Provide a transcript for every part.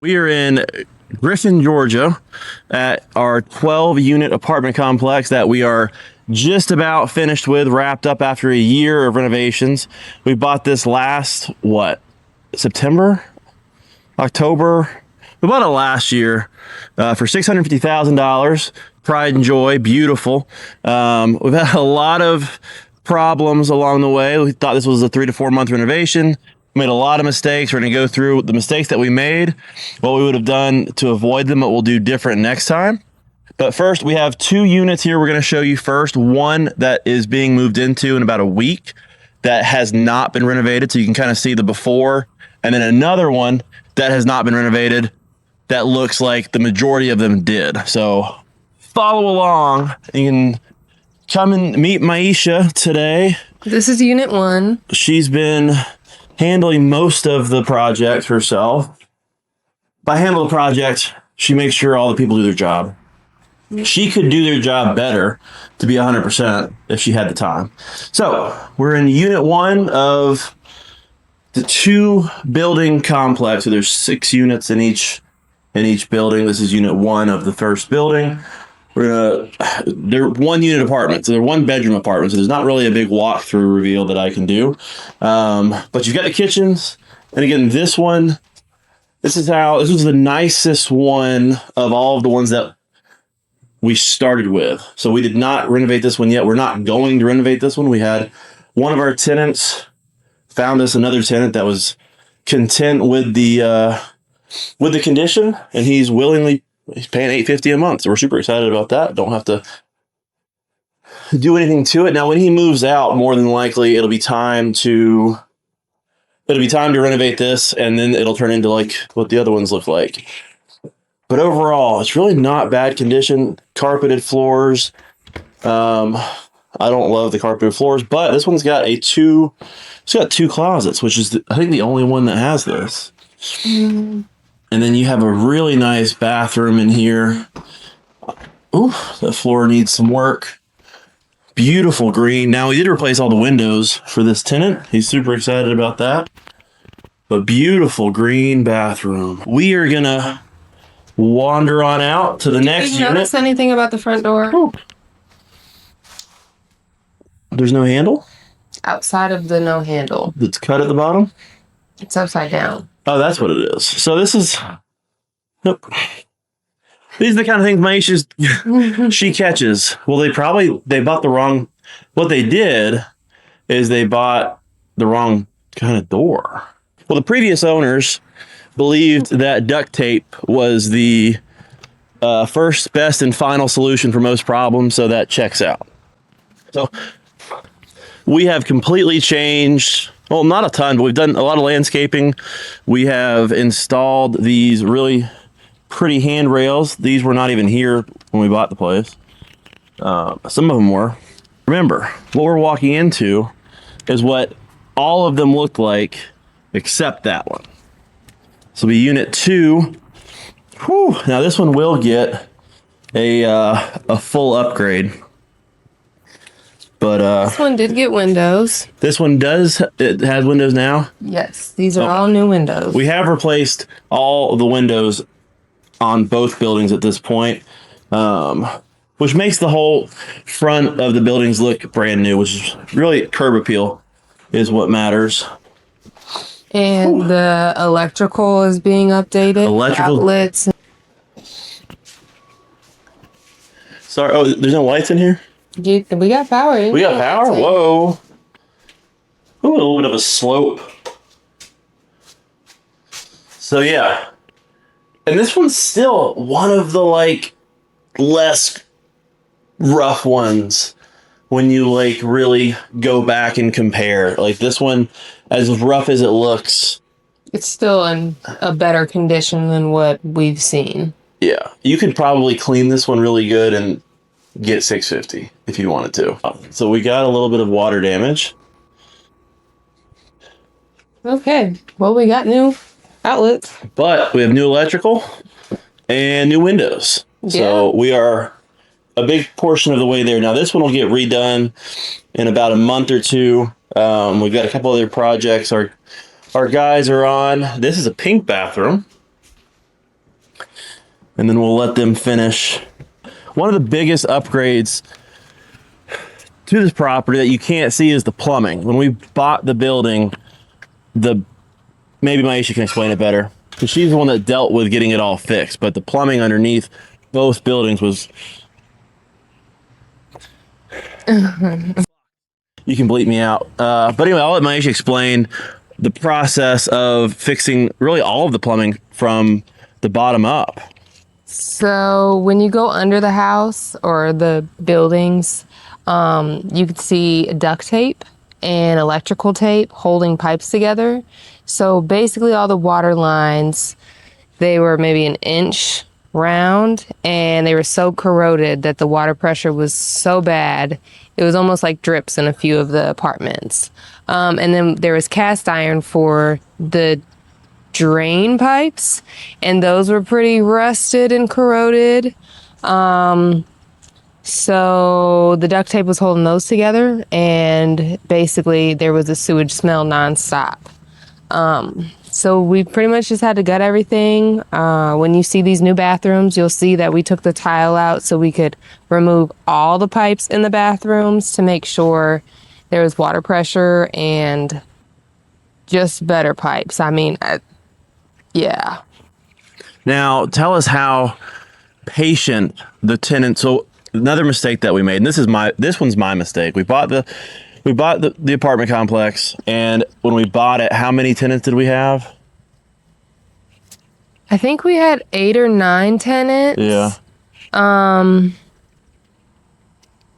We are in Griffin, Georgia at our 12-unit apartment complex that we are just about finished with, wrapped up after a year of renovations. We bought this last, September? October? We bought it last year for $650,000. Pride and joy, beautiful. We've had a lot of problems along the way. We thought this was a 3 to 4 month renovation. Made a lot of mistakes. We're going to go through the mistakes that we made, what we would have done to avoid them, what we'll do different next time. But first, we have 2 units here we're going to show you first. One that is being moved into in about a week that has not been renovated, so you can kind of see the before. And then another one that has not been renovated that looks like the majority of them did. So follow along. You can come and meet Maisha today. This is unit 1. She's been handling most of the project herself. By handle the project, she makes sure all the people do their job. She could do their job better, to be 100%, if she had the time. So we're in unit 1 of the 2 building complex. So there's 6 units in each building. This is unit 1 of the first building. They're 1-unit apartments. So they're 1-bedroom apartments. So there's not really a big walkthrough reveal that I can do. But you've got the kitchens. And again, this was the nicest one of all of the ones that we started with. So we did not renovate this one yet. We're not going to renovate this one. We had one of our tenants found us another tenant that was content with the condition, and he's paying $850 a month. So we're super excited about that. Don't have to do anything to it. Now, when he moves out, more than likely it'll be time to renovate this, and then it'll turn into like what the other ones look like. But overall, it's really not bad condition. Carpeted floors. I don't love the carpeted floors, but this one's got it's got 2 closets, which is I think the only one that has this. And then you have a really nice bathroom in here. Ooh, the floor needs some work. Beautiful green. Now, we did replace all the windows for this tenant. He's super excited about that. But beautiful green bathroom. We are going to wander on out to the next unit. Did you notice anything about the front door? Ooh. There's no handle? Outside of the no handle. It's cut at the bottom? It's upside down. Oh, that's what it is. So this is... Nope. These are the kind of things she catches. Well, they bought the wrong... What they did is they bought the wrong kind of door. Well, the previous owners believed that duct tape was the first, best, and final solution for most problems, so that checks out. So we have completely changed... Well, not a ton, but we've done a lot of landscaping. We have installed these really pretty handrails. These were not even here when we bought the place. Some of them were. Remember, what we're walking into is what all of them looked like, except that one. This will be unit 2. Whew. Now, this one will get a full upgrade. But this one did get windows. This one does. It has windows now? Yes, these are all new windows. We have replaced all of the windows on both buildings at this point, which makes the whole front of the buildings look brand new, which is really curb appeal is what matters. And the electrical is being updated. Electrical outlets. Sorry, there's no lights in here? We got power. We got power? Whoa. Ooh, a little bit of a slope. So, yeah. And this one's still one of the, less rough ones when you, really go back and compare. This one, as rough as it looks... It's still in a better condition than what we've seen. Yeah. You could probably clean this one really good and get $650 if you wanted to. So we got a little bit of water damage. Okay. Well, we got new outlets. But we have new electrical and new windows. Yeah. So we are a big portion of the way there. Now, this one will get redone in about a month or 2. We've got a couple other projects our guys are on. This is a pink bathroom. and then we'll let them finish. One of the biggest upgrades to this property that you can't see is the plumbing. When we bought the building, maybe Maisha can explain it better, because she's the one that dealt with getting it all fixed, but the plumbing underneath both buildings was... You can bleep me out. But anyway, I'll let Maisha explain the process of fixing really all of the plumbing from the bottom up. So when you go under the house or the buildings, you could see duct tape and electrical tape holding pipes together. So basically all the water lines, they were maybe an inch round, and they were so corroded that the water pressure was so bad it was almost like drips in a few of the apartments. And then there was cast iron for the drain pipes, and those were pretty rusted and corroded. So the duct tape was holding those together, and basically there was a sewage smell nonstop. So we pretty much just had to gut everything. When you see these new bathrooms, you'll see that we took the tile out so we could remove all the pipes in the bathrooms to make sure there was water pressure and just better pipes. I mean, yeah. Now, tell us how patient the tenant... So another mistake that we made, and this one's my mistake. We bought the apartment complex, and when we bought it, how many tenants did we have? I think we had 8 or 9 tenants. Yeah.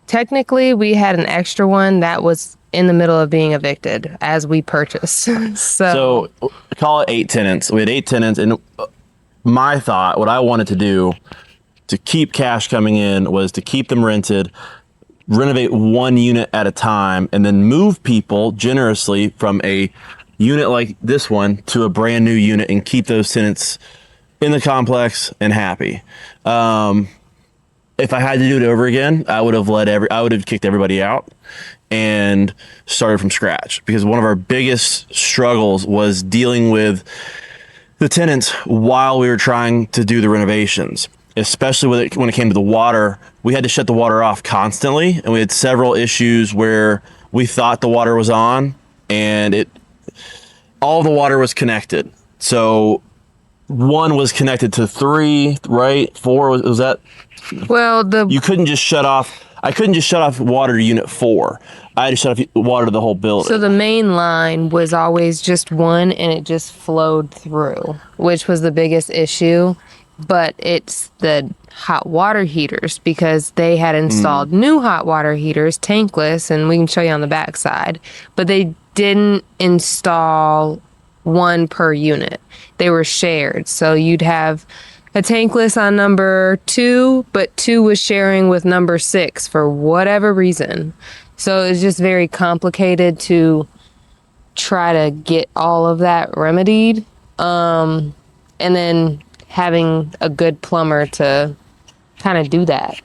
Technically, we had an extra one that was in the middle of being evicted as we purchased. So call it 8 tenants. We had 8 tenants, and my thought, what I wanted to do to keep cash coming in was to keep them rented, renovate one unit at a time, and then move people generously from a unit like this one to a brand new unit and keep those tenants in the complex and happy. If I had to do it over again, I would have kicked everybody out and started from scratch, because one of our biggest struggles was dealing with the tenants while we were trying to do the renovations, especially when it came to the water. We had to shut the water off constantly, and we had several issues where we thought the water was on and all the water was connected. So one was connected to 3, right? 4 was that? Well, you couldn't just shut off. I couldn't just shut off water to unit 4. I had to shut off water to the whole building. So the main line was always just one, and it just flowed through, which was the biggest issue. But it's the hot water heaters, because they had installed new hot water heaters, tankless, and we can show you on the back side. But they didn't install one per unit. They were shared. So you'd have a tankless on number 2, but 2 was sharing with number 6 for whatever reason. So it's just very complicated to try to get all of that remedied. And then having a good plumber to kind of do that.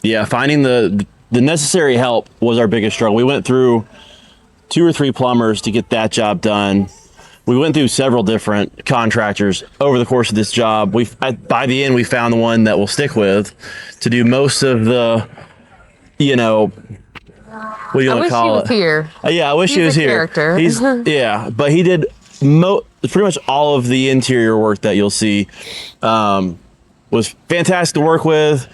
Yeah, finding the necessary help was our biggest struggle. We went through 2 or 3 plumbers to get that job done. We went through several different contractors over the course of this job. By the end, we found the one that we'll stick with to do most of the, what do you want to call it? Here. Yeah, I wish he was here. Character. Yeah, but he did pretty much all of the interior work that you'll see. Was fantastic to work with.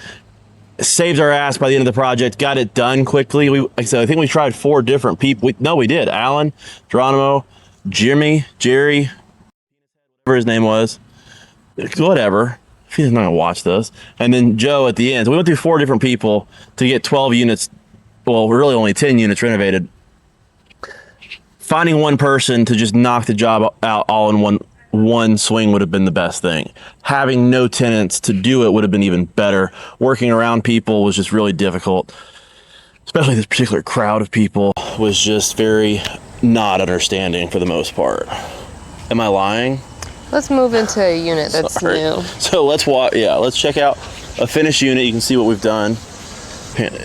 Saved our ass by the end of the project. Got it done quickly. Like I said, I think we tried 4 different people. We did. Alan, Geronimo, Jerry, whatever his name was. Whatever. He's not going to watch this. And then Joe at the end. So we went through 4 different people to get 12 units. Well, really only 10 units renovated. Finding one person to just knock the job out all in one swing would have been the best thing. Having no tenants to do it would have been even better. Working around people was just really difficult. Especially this particular crowd of people was just very not understanding for the most part. Am I lying? Let's move into a unit that's new. So let's check out a finished unit. You can see what we've done.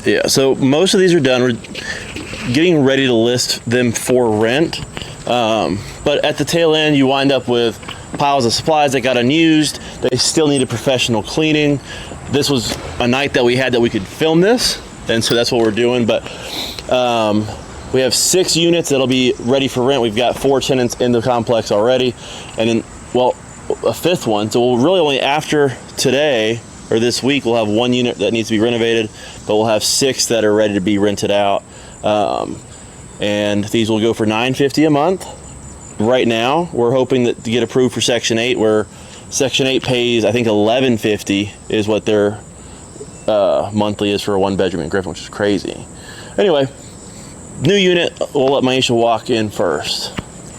Yeah, so most of these are done. We're getting ready to list them for rent. But at the tail end, you wind up with piles of supplies that got unused. They still needed professional cleaning. This was a night that we had that we could film this, and so that's what we're doing. But we have 6 units that'll be ready for rent. We've got 4 tenants in the complex already, and then, well, a 5th one. So we'll really only after today or this week, we'll have 1 unit that needs to be renovated, but we'll have 6 that are ready to be rented out. And these will go for $950 a month. Right now, we're hoping that to get approved for Section 8, where Section 8 pays, I think, $1150 is what their monthly is for a 1-bedroom in Griffin, which is crazy. Anyway, new unit, we'll let Maisha walk in first.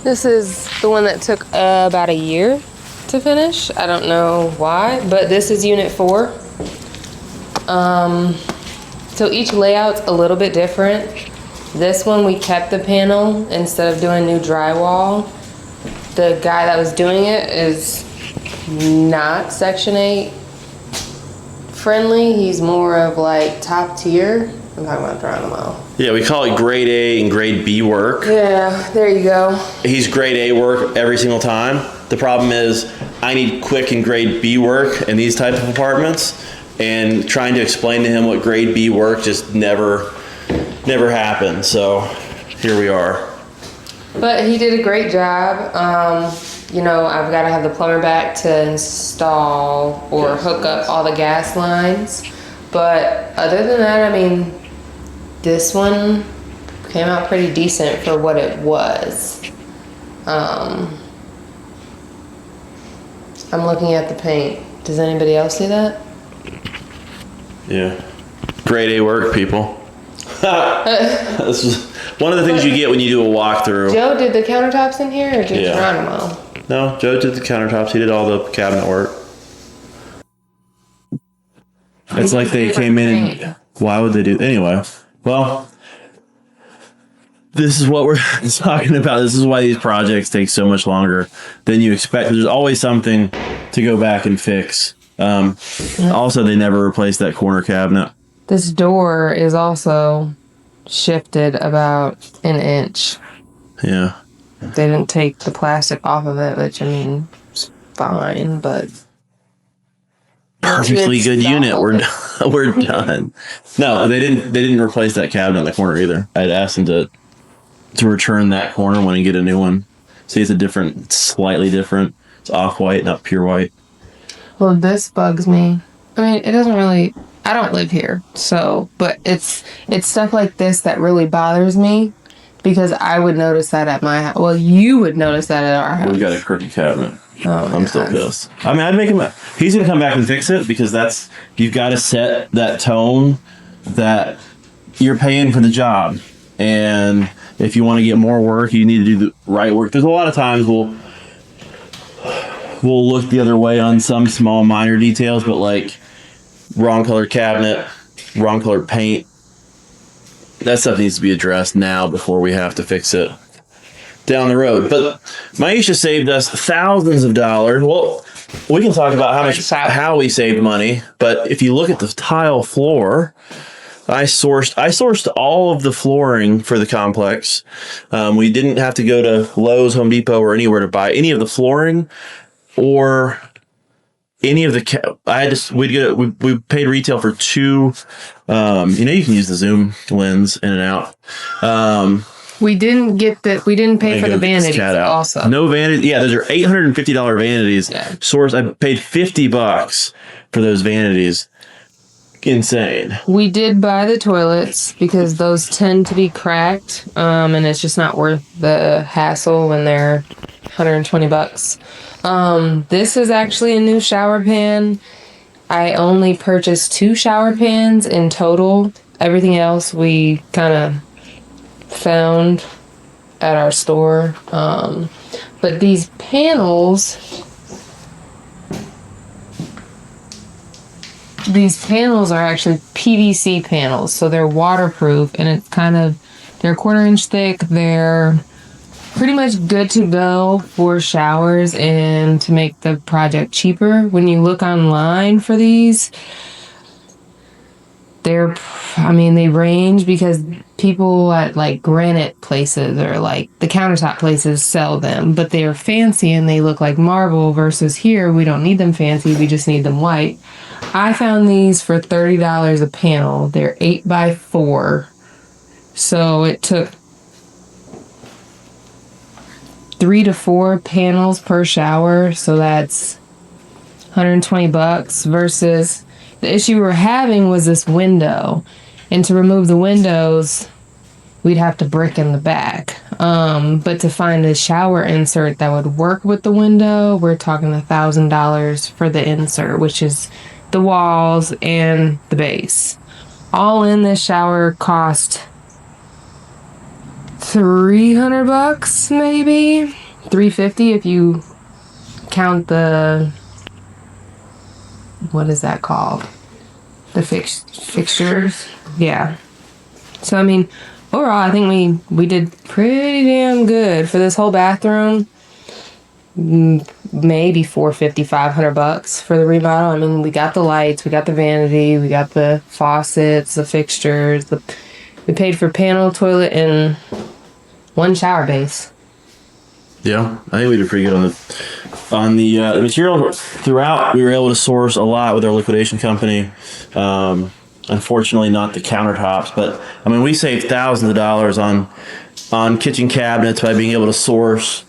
This is the one that took about a year to finish. I don't know why, but this is unit 4. So each layout's a little bit different. This one we kept the panel instead of doing new drywall. The guy that was doing it is not Section 8 friendly. He's more of like top tier. I'm talking about Geronimo. Yeah, we call it grade A and grade B work. Yeah, there you go. He's grade A work every single time. The problem is I need quick and grade B work in these type of apartments, and trying to explain to him what grade B work just never happened. So here we are. But he did a great job. You know, I've got to have the plumber back to install or hook up all the gas lines. But other than that, I mean, this one came out pretty decent for what it was. I'm looking at the paint. Does anybody else see that? Yeah. Grade A work, people. This is one of the things you get when you do a walkthrough. Joe did the countertops in here, or just Yeah. Geronimo? No, Joe did the countertops. He did all the cabinet work. It's like they came in and why would they do anyway? Well, this is what we're talking about. This is why these projects take so much longer than you expect. There's always something to go back and fix. Also, they never replaced that corner cabinet. This door is also shifted about an inch. Yeah. They didn't take the plastic off of it, which, I mean, it's fine, but... Perfectly good unit. We're done. No, they didn't replace that cabinet in the corner either. I'd asked them to return that corner when you get a new one. See, it's slightly different. It's off-white, not pure white. Well, this bugs me. I mean, it doesn't really... I don't live here, so... But it's stuff like this that really bothers me, because I would notice that at my house. Well, you would notice that at our house. We've got a crooked cabinet. Oh, I'm still pissed. I mean, I'd make him... He's going to come back and fix it, because you've got to set that tone that you're paying for the job. And if you want to get more work, you need to do the right work. There's a lot of times we'll look the other way on some small minor details, but like wrong colored cabinet, wrong colored paint, that stuff needs to be addressed now before we have to fix it down the road. But Maisha saved us thousands of dollars. Well, we can talk about how we saved money, but if you look at the tile floor, I sourced all of the flooring for the complex. We didn't have to go to Lowe's, Home Depot, or anywhere to buy any of the flooring or any of the. We paid retail for 2. You can use the zoom lens in and out. We didn't pay for the vanities also. No vanity. Yeah, those are $850 vanities. Yeah. Source. I paid $50 for those vanities. Insane. We did buy the toilets because those tend to be cracked, and it's just not worth the hassle when they're $120. This is actually a new shower pan. I only purchased 2 shower pans in total. Everything else we kind of found at our store. But these panels are actually PVC panels, so they're waterproof, and it's they're 1/4 inch thick. They're pretty much good to go for showers and to make the project cheaper. When you look online for these, They range because people at like granite places or like the countertop places sell them, but they are fancy and they look like marble versus here, we don't need them fancy. We just need them white. I found these for $30 a panel. They're 8x4. So it took 3 to 4 panels per shower. So that's $120 versus the issue we were having was this window. And to remove the windows, we'd have to brick in the back. But to find a shower insert that would work with the window, we're talking $1,000 for the insert, which is the walls and the base. All in, this shower cost $300 maybe, $350 if you count the, what is that called? The fixtures. Yeah. So I mean, overall, I think we did pretty damn good for this whole bathroom. Maybe $450, $500 for the remodel. I mean, we got the lights, we got the vanity, we got the faucets, the fixtures. We paid for panel, toilet, and 1 shower base. Yeah, I think we did pretty good on the material throughout. We were able to source a lot with our liquidation company. Unfortunately, not the countertops, but I mean, we saved thousands of dollars on kitchen cabinets by being able to source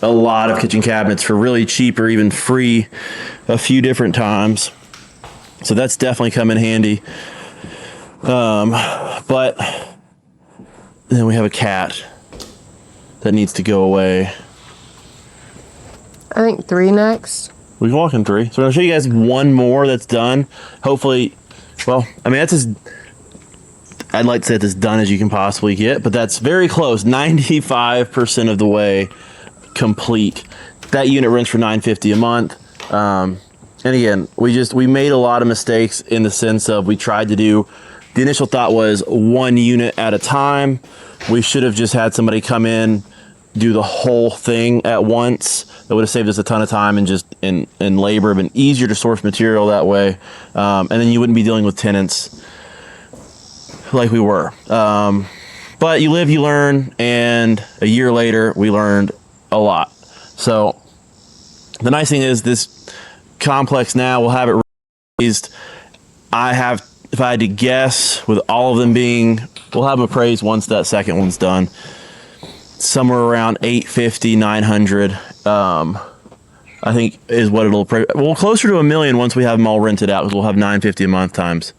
a lot of kitchen cabinets for really cheap or even free a few different times. So that's definitely come in handy. But then we have a cat that needs to go away. I think 3 next. We can walk in 3. So I'm gonna show you guys one more that's done. Hopefully, well, I mean, that's I'd like to say it's as done as you can possibly get, but that's very close. 95% of the way complete. That unit rents for $950 a month. And again, we made a lot of mistakes in the sense of we tried to do, the initial thought was 1 unit at a time. We should have just had somebody come in, do the whole thing at once. That would have saved us a ton of time and just in labor, been easier to source material that way. And then you wouldn't be dealing with tenants like we were. But you live, you learn, and a year later, we learned a lot. So the nice thing is this complex now will have it raised. If I had to guess, with all of them being, we'll have them appraised once that second one's done, somewhere around 850, 900, I think is what it'll appraise. Well, closer to $1 million once we have them all rented out, because we'll have $950 a month times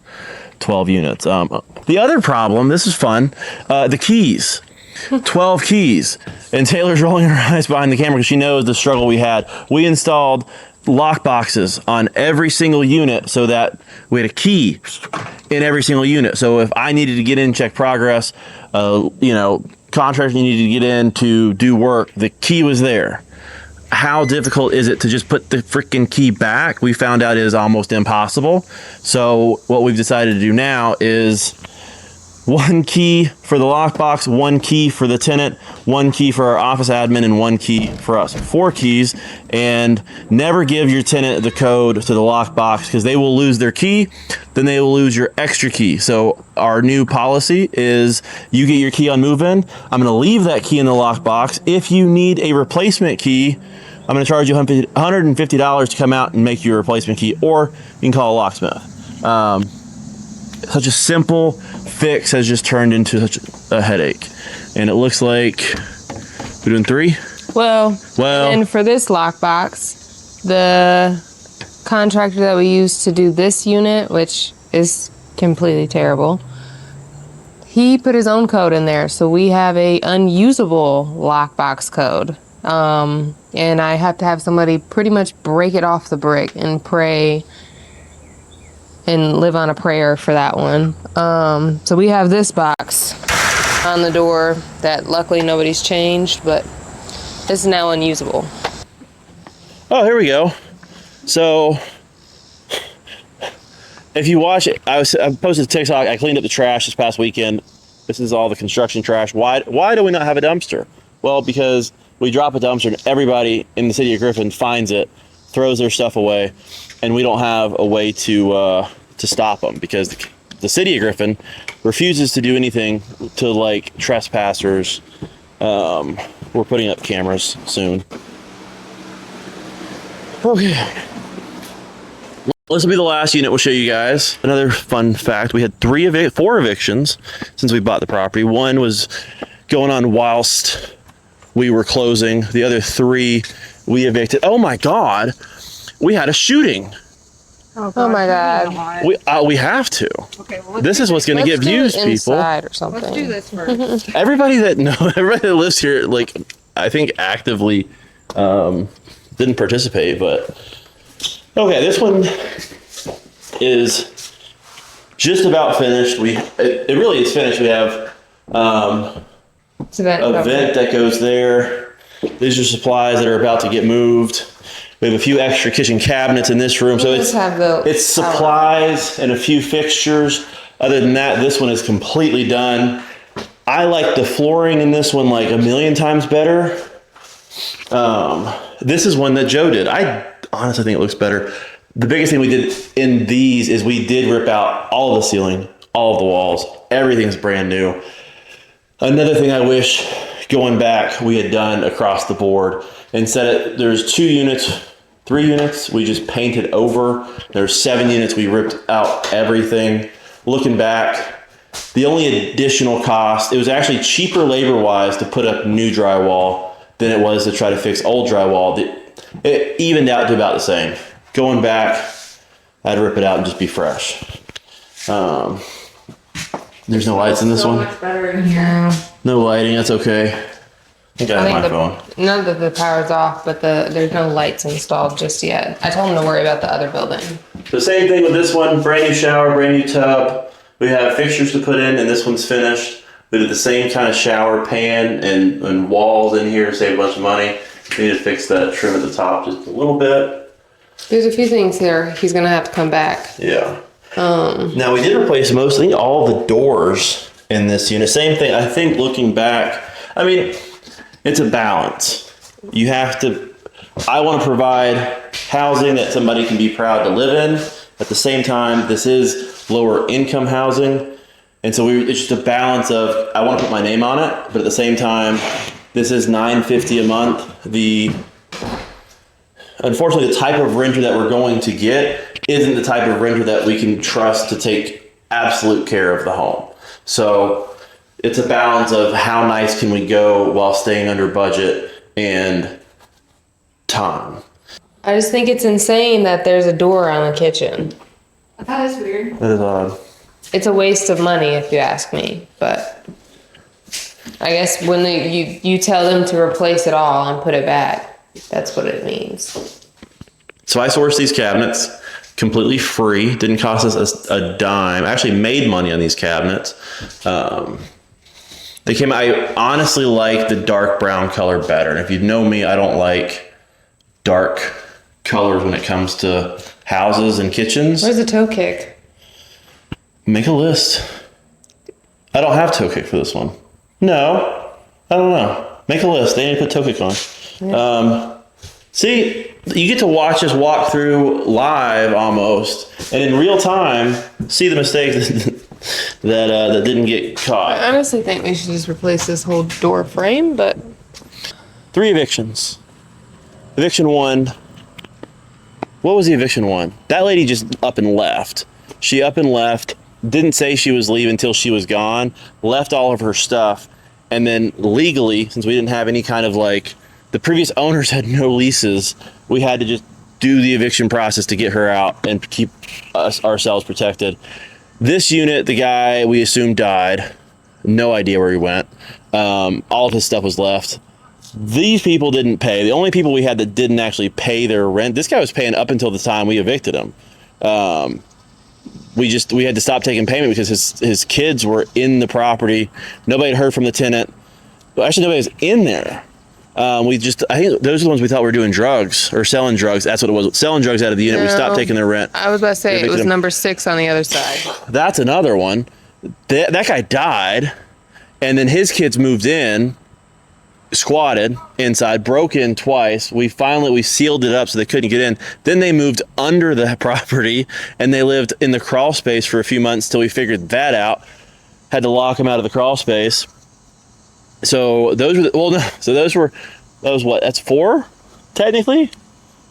12 units. The other problem, this is fun, the keys. 12 keys. And Taylor's rolling her eyes behind the camera because she knows the struggle we had. We installed lock boxes on every single unit so that we had a key in every single unit. So if I needed to get in, check progress, contractor needed to get in to do work, the key was there. How difficult is it to just put the freaking key back? We found out is almost impossible. So what we've decided to do now is 1 key for the lockbox, 1 key for the tenant, 1 key for our office admin, and 1 key for us. 4 keys, and never give your tenant the code to the lockbox because they will lose their key, then they will lose your extra key. So our new policy is you get your key on move-in. I'm going to leave that key in the lockbox. If you need a replacement key, I'm going to charge you $150 to come out and make you a replacement key, or you can call a locksmith. Such a simple fix has just turned into such a headache. And it looks like we're doing 3. Well, and for this lockbox, the contractor that we used to do this unit, which is completely terrible, he put his own code in there. So we have a unusable lockbox code. And I have to have somebody pretty much break it off the brick and pray and live on a prayer for that one. So we have this box on the door that luckily nobody's changed, but it's now unusable. Oh, here we go. So if you watch it, I posted a TikTok. I cleaned up the trash this past weekend. This is all the construction trash. Why do we not have a dumpster? Well, because we drop a dumpster and everybody in the city of Griffin finds it, throws their stuff away, and we don't have a way to stop them because the city of Griffin refuses to do anything to like trespassers. We're putting up cameras soon. Okay. This will be the last unit we'll show you guys. Another fun fact, we had 4 evictions since we bought the property. One was going on whilst we were closing. The other 3 we evicted. Oh my God, we had a shooting. Oh my God. We have to. Okay, well, this is what's going to get views, people. Or something. let's do this first. Everybody that lives here, like, I think actively didn't participate, but okay, this one is just about finished. It really is finished. We have a vent that goes there. These are supplies that are about to get moved. We have a few extra kitchen cabinets in this room, so it's supplies and a few fixtures. Other than that, this one is completely done. I like the flooring in this one like a million times better. This is one that Joe did. I honestly think it looks better. The biggest thing we did in these is we did rip out all of the ceiling, all of the walls. Everything's brand new. Another thing I wish going back we had done across the board, instead of, there's 2 units, 3 units we just painted over. There's 7 units we ripped out everything. Looking back, the only additional cost, it was actually cheaper labor wise to put up new drywall than it was to try to fix old drywall. It evened out to about the same. Going back, I'd rip it out and just be fresh. There's no lights in this one. Much better in here. No lighting, that's okay. I think I have my phone. None of the power's off, but there's no lights installed just yet. I told him to worry about the other building. The same thing with this one, brand new shower, brand new tub. We have fixtures to put in, and this one's finished. We did the same kind of shower pan and walls in here to save a bunch of money. We need to fix that trim at the top just a little bit. There's a few things here. He's gonna have to come back. Yeah. Now we did replace mostly all the doors in this unit. Same thing, I think looking back, I mean, it's a balance. You have to, I want to provide housing that somebody can be proud to live in. At the same time, this is lower income housing. And so it's just a balance of, I want to put my name on it, but at the same time, this is $950 a month. Unfortunately, the type of renter that we're going to get isn't the type of renter that we can trust to take absolute care of the home. So it's a balance of how nice can we go while staying under budget and time. I just think it's insane that there's a door on the kitchen. That is weird. That is odd. It's a waste of money if you ask me, but I guess when you tell them to replace it all and put it back, that's what it means. So I sourced these cabinets completely free. Didn't cost us a dime. I actually made money on these cabinets. I honestly like the dark brown color better. And if you know me, I don't like dark colors when it comes to houses and kitchens. Where's the toe kick? Make a list. I don't have toe kick for this one. No, I don't know. Make a list. They need to put toe kick on. Yeah. See, you get to watch us walk through live almost, and in real time, see the mistakes that didn't get caught. I honestly think we should just replace this whole door frame, but 3 evictions. Eviction 1. What was the eviction 1? That lady just up and left. She up and left, didn't say she was leaving until she was gone, left all of her stuff, and then legally, since we didn't have any kind of like, the previous owners had no leases, we had to just do the eviction process to get her out and keep ourselves protected. This unit, the guy we assumed died. No idea where he went. All of his stuff was left. These people didn't pay. The only people we had that didn't actually pay their rent, this guy was paying up until the time we evicted him. We had to stop taking payment because his kids were in the property. Nobody had heard from the tenant. Well, actually, nobody was in there. I think those are the ones we thought were doing drugs or selling drugs. That's what it was. Selling drugs out of the unit. No, we stopped taking their rent. I was about to say it was number 6 on the other side. That's another one. That guy died, and then his kids moved in. squatted inside, broke in twice. We sealed it up so they couldn't get in. Then they moved under the property and they lived in the crawl space for a few months till we figured that out. Had to lock them out of the crawl space. So those were that's 4 technically.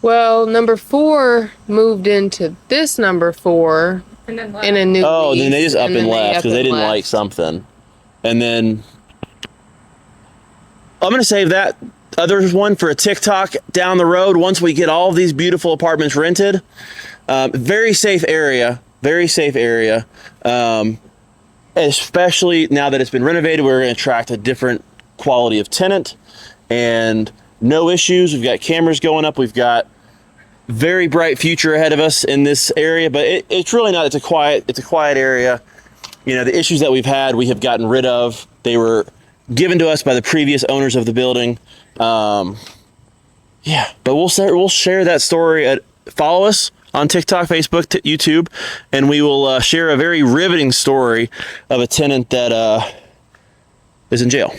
Well, number 4 moved into this number 4 And then in a new Oh, lease, then they just up and then left because they didn't left. like something. And then I'm going to save that other one for a TikTok down the road once we get all of these beautiful apartments rented. Very safe area. Very safe area. Especially now that it's been renovated, we're going to attract a different quality of tenant and no issues. We've got cameras going up. We've got very bright future ahead of us in this area, but it's really not. It's a quiet area. You know, the issues that we've had, we have gotten rid of. They were given to us by the previous owners of the building. Yeah, but we'll share that story. Follow us on TikTok, Facebook, YouTube, and we will share a very riveting story of a tenant that is in jail.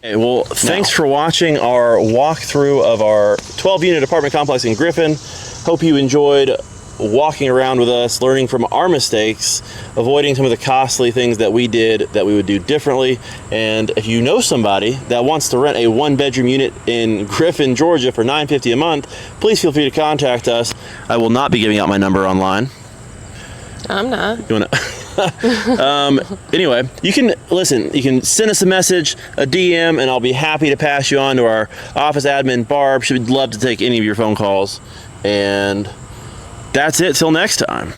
Okay, well, thanks for watching our walkthrough of our 12-unit apartment complex in Griffin. Hope you enjoyed walking around with us, learning from our mistakes, avoiding some of the costly things that we did that we would do differently. And if you know somebody that wants to rent a 1-bedroom unit in Griffin, Georgia for $950 a month, please feel free to contact us. I will not be giving out my number online. I'm not. You wanna? Anyway, you can send us a message, a DM, and I'll be happy to pass you on to our office admin, Barb. She would love to take any of your phone calls. And that's it till next time.